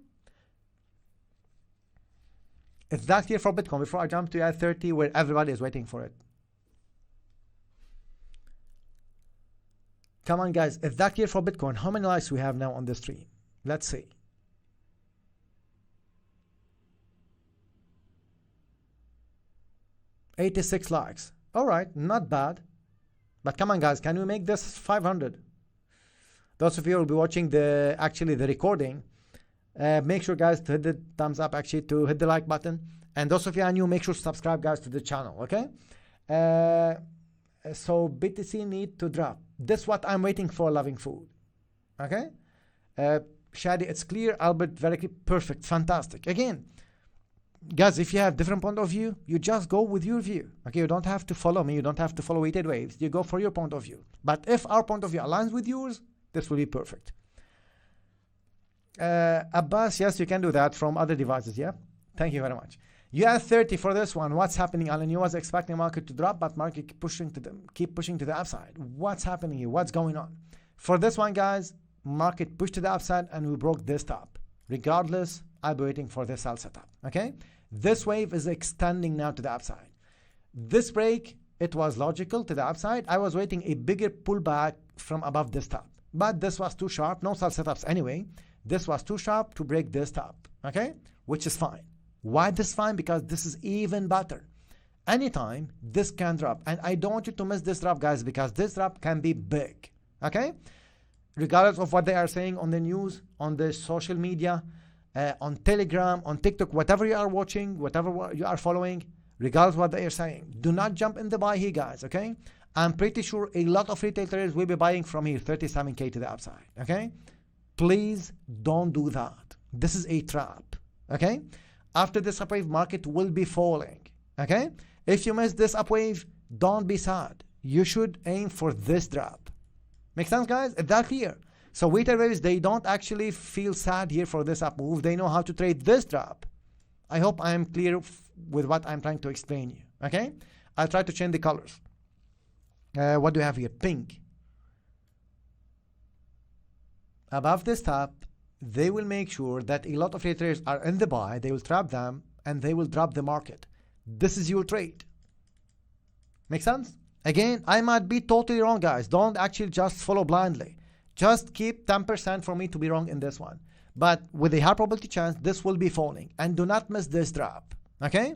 Is that clear for Bitcoin before I jump to US30 where everybody is waiting for it? Come on, guys. Is that clear for Bitcoin? How many likes we have now on the stream? Let's see. $86 likes. All right, not bad. But come on, guys, can we make this 500? Those of you who will be watching the recording, make sure, guys, to hit the thumbs up, actually, to hit the like button. And those of you who are new, make sure to subscribe, guys, to the channel, okay? So BTC need to drop. This is what I'm waiting for, loving food, okay? Shadi, it's clear. Albert, very clear. Perfect, fantastic. Again, guys, if you have different point of view, you just go with your view, okay? You don't have to follow me. You don't have to follow weighted waves. You go for your point of view. But if our point of view aligns with yours, this will be perfect. Abbas, yes, you can do that from other devices, yeah? Thank you very much. US30 for this one. What's happening, Alan? You was expecting market to drop, but market keep pushing to the upside. What's happening here? What's going on? For this one, guys, market pushed to the upside and we broke this top. Regardless, I'll be waiting for this sell setup, okay? This wave is extending now to the upside. This break, it was logical to the upside. I was waiting a bigger pullback from above this top, but this was too sharp. No sell setups anyway. This was too sharp to break this top, okay? Which is fine. Why this fine? Because this is even better. Anytime this can drop, and I don't want you to miss this drop, guys, because this drop can be big, okay? Regardless of what they are saying on the news, on the social media, on Telegram, on TikTok, whatever you are watching, whatever you are following, regardless of what they are saying, do not jump in the buy here, guys, okay? I'm pretty sure a lot of retail traders will be buying from here 37K to the upside, okay? Please don't do that. This is a trap, okay? After this upwave, market will be falling, okay? If you miss this upwave, don't be sad. You should aim for this drop. Make sense, guys? Is that clear? So weighted waves, they don't actually feel sad here for this up move. They know how to trade this drop. I hope I am clear with what I'm trying to explain you, okay? I'll try to change the colors. What do you have here? Pink. Above this top, they will make sure that a lot of traders are in the buy. They will trap them and they will drop the market. This is your trade. Make sense? Again, I might be totally wrong, guys. Don't actually just follow blindly. Just keep 10% for me to be wrong in this one. But with a high probability chance, this will be falling. And do not miss this drop, okay?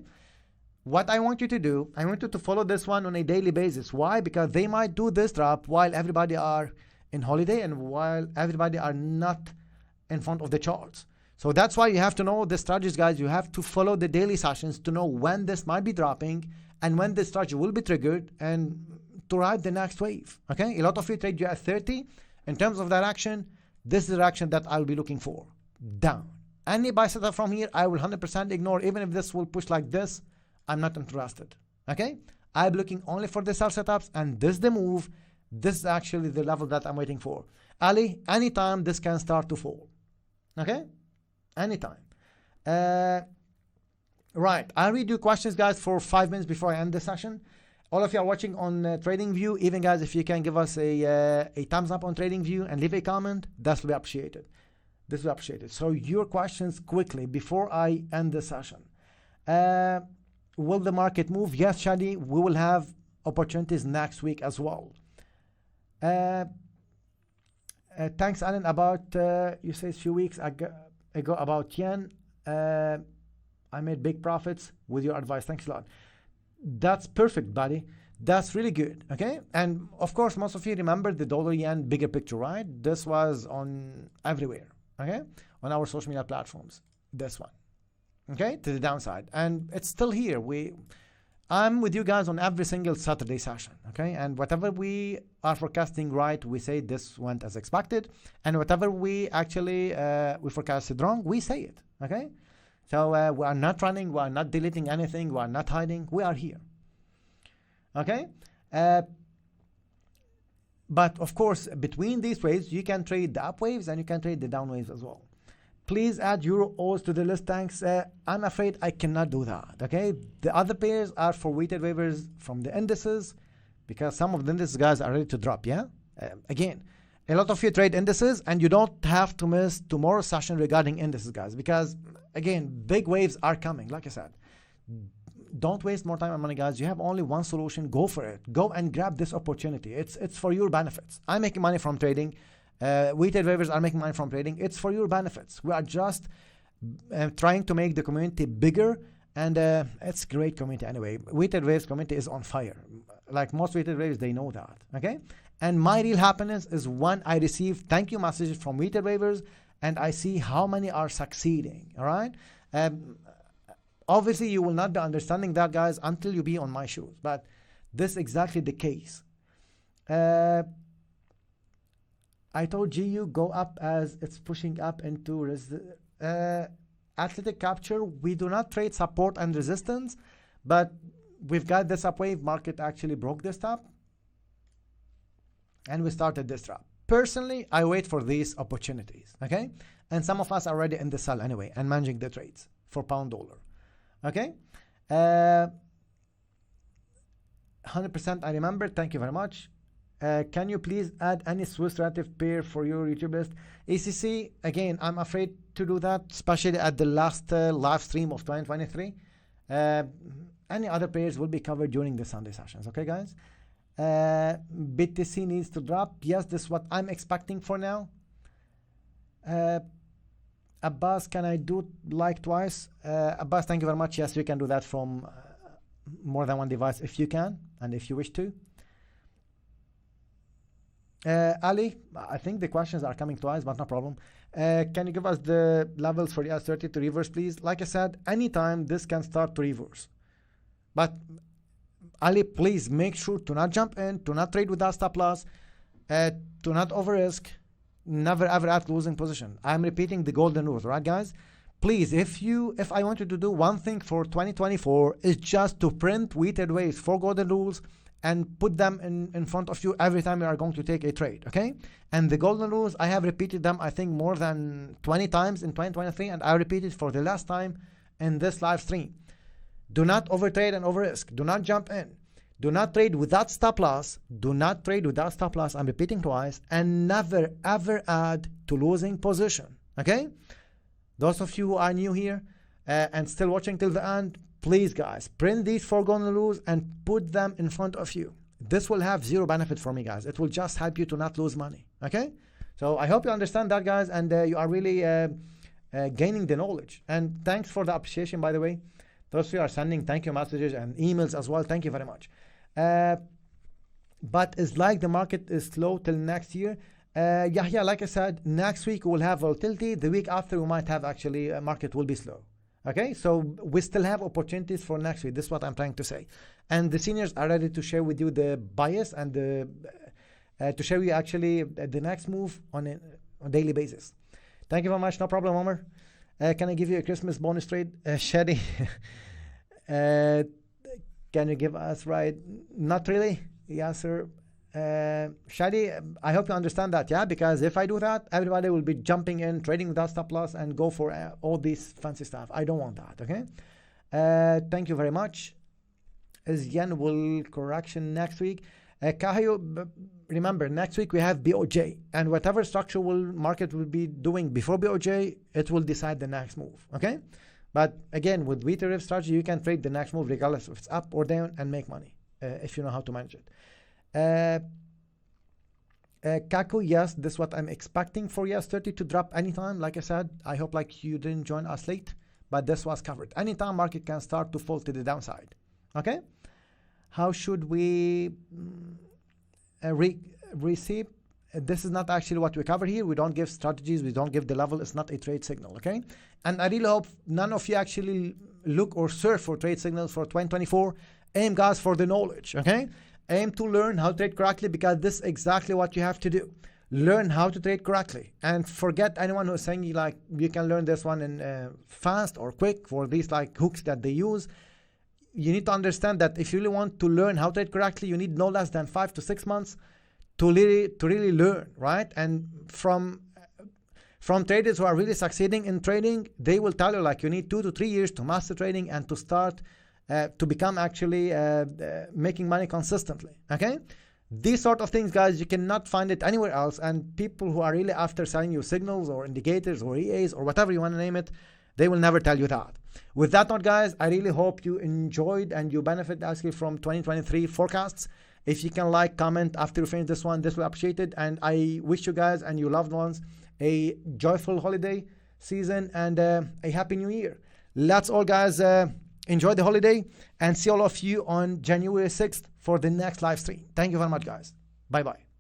What I want you to do, I want you to follow this one on a daily basis. Why? Because they might do this drop while everybody are in holiday and while everybody are not in front of the charts. So that's why you have to know the strategies, guys. You have to follow the daily sessions to know when this might be dropping and when this strategy will be triggered and to ride the next wave, okay? A lot of you trade US30. In terms of direction, this is the direction that I'll be looking for, down. Any buy setup from here, I will 100% ignore. Even if this will push like this, I'm not interested, okay? I'm looking only for the sell setups, and this is the move. This is actually the level that I'm waiting for. Ali, anytime this can start to fall, okay? Anytime. Right, I'll read your questions, guys, for 5 minutes before I end the session. All of you are watching on TradingView. Even, guys, if you can give us a thumbs up on TradingView and leave a comment, that will be appreciated. This will be appreciated. So your questions quickly before I end the session. Will the market move? Yes, Shadi, we will have opportunities next week as well. Thanks, Alan, about, you said a few weeks ago about yen. I made big profits with your advice. Thanks a lot. That's perfect, buddy. That's really good, okay? And of course, most of you remember the dollar yen bigger picture, right? This was on everywhere, okay? On our social media platforms, this one, okay? To the downside. And it's still here. I'm with you guys on every single Saturday session, okay? And whatever we are forecasting right, we say this went as expected. And whatever we actually, we forecasted wrong, we say it, okay? So we are not running, we are not deleting anything, we are not hiding, we are here, okay? But of course, between these waves, you can trade the up waves and you can trade the down waves as well. Please add EURUSD to the list, thanks. I'm afraid I cannot do that, okay? The other pairs are for weighted waivers from the indices, because some of the indices, guys, are ready to drop, yeah? Again, a lot of you trade indices, and you don't have to miss tomorrow's session regarding indices, guys, because, again, big waves are coming, like I said. Don't waste more time and money, guys. You have only one solution. Go for it. Go and grab this opportunity. It's for your benefits. I'm making money from trading. Weighted waivers are making money from trading. It's for your benefits. We are just trying to make the community bigger, and it's a great community anyway. Weighted waves community is on fire. like most weighted waves, they know that, okay? And my real happiness is when I receive thank you messages from weighted waivers and I see how many are succeeding, all right? Obviously, you will not be understanding that, guys, until you be on my shoes, but this is exactly the case. I told GU go up as it's pushing up into athletic capture. We do not trade support and resistance, but we've got this upwave. Market actually broke this top and we started this drop. Personally, I wait for these opportunities, okay? And some of us are already in the sell anyway and managing the trades for pound dollar, okay? 100% I remember. Thank you very much. Can you please add any Swiss relative pair for your YouTube list? ECC, again, I'm afraid to do that, especially at the last live stream of 2023. Any other pairs will be covered during the Sunday sessions, okay, guys? BTC needs to drop. Yes, this is what I'm expecting for now. Abbas, can I do like twice? Abbas, thank you very much. Yes, you can do that from more than one device if you can and if you wish to. Ali, I think the questions are coming twice, but no problem. Can you give us the levels for US30 to reverse, please? Like I said, anytime this can start to reverse. But Ali, please make sure to not jump in, to not trade without stop loss, to not over risk, never ever at losing position. I'm repeating the golden rules, right, guys? Please, if I want you to do one thing for 2024, is just to print weighted waves for golden rules and put them in front of you every time you are going to take a trade, okay? And the golden rules, I have repeated them, I think, more than 20 times in 2023, and I repeated for the last time in this live stream. Do not overtrade and over risk. Do not jump in. Do not trade without stop loss. Do not trade without stop loss. I'm repeating twice. And never, ever add to losing position, okay? Those of you who are new here and still watching till the end, please, guys, print these four golden rules and put them in front of you. This will have zero benefit for me, guys. It will just help you to not lose money, okay? So I hope you understand that, guys, and you are really gaining the knowledge. And thanks for the appreciation, by the way. Those of you are sending thank you messages and emails as well. Thank you very much. But it's like the market is slow till next year. Yeah, like I said, next week we'll have volatility. The week after we might have actually a market will be slow. Okay, so we still have opportunities for next week. This is what I'm trying to say. And the seniors are ready to share with you the bias and to show you actually the next move on a daily basis. Thank you very much. No problem, Omar. Can I give you a Christmas bonus trade? Shadi, can you give us right? Not really. Yes, sir. Shadi, I hope you understand that, yeah? Because if I do that, everybody will be jumping in, trading without stop loss, and go for all this fancy stuff. I don't want that, okay? Thank you very much. Is yen will correction next week? Kahayo, remember, next week we have BOJ, and whatever structure market will be doing before BOJ, it will decide the next move, okay? But again, with WTRF strategy, you can trade the next move regardless if it's up or down and make money if you know how to manage it. Kaku, yes, this is what I'm expecting for US30 to drop anytime. Like I said, I hope like you didn't join us late, but this was covered. Anytime market can start to fall to the downside, okay? How should we receive? This is not actually what we cover here. We don't give strategies. We don't give the level. It's not a trade signal, okay? And I really hope none of you actually look or search for trade signals for 2024. Aim, guys, for the knowledge, okay? Aim to learn how to trade correctly, because this is exactly what you have to do. Learn how to trade correctly, and forget anyone who's saying you can learn this one in fast or quick for these like hooks that they use. You need to understand that if you really want to learn how to trade correctly, you need no less than 5 to 6 months to really learn, right? And from traders who are really succeeding in trading, they will tell you like you need 2 to 3 years to master trading and to start to become actually making money consistently, okay? These sort of things, guys, you cannot find it anywhere else. And people who are really after selling you signals or indicators or EAs or whatever you want to name it, they will never tell you that. With that note, guys, I really hope you enjoyed and you benefit actually from 2023 forecasts. If you can like, comment after you finish this one, this will be appreciated. And I wish you guys and your loved ones a joyful holiday season and a happy new year. Let's all, guys, enjoy the holiday and see all of you on January 6th for the next live stream. Thank you very much, guys. Bye bye.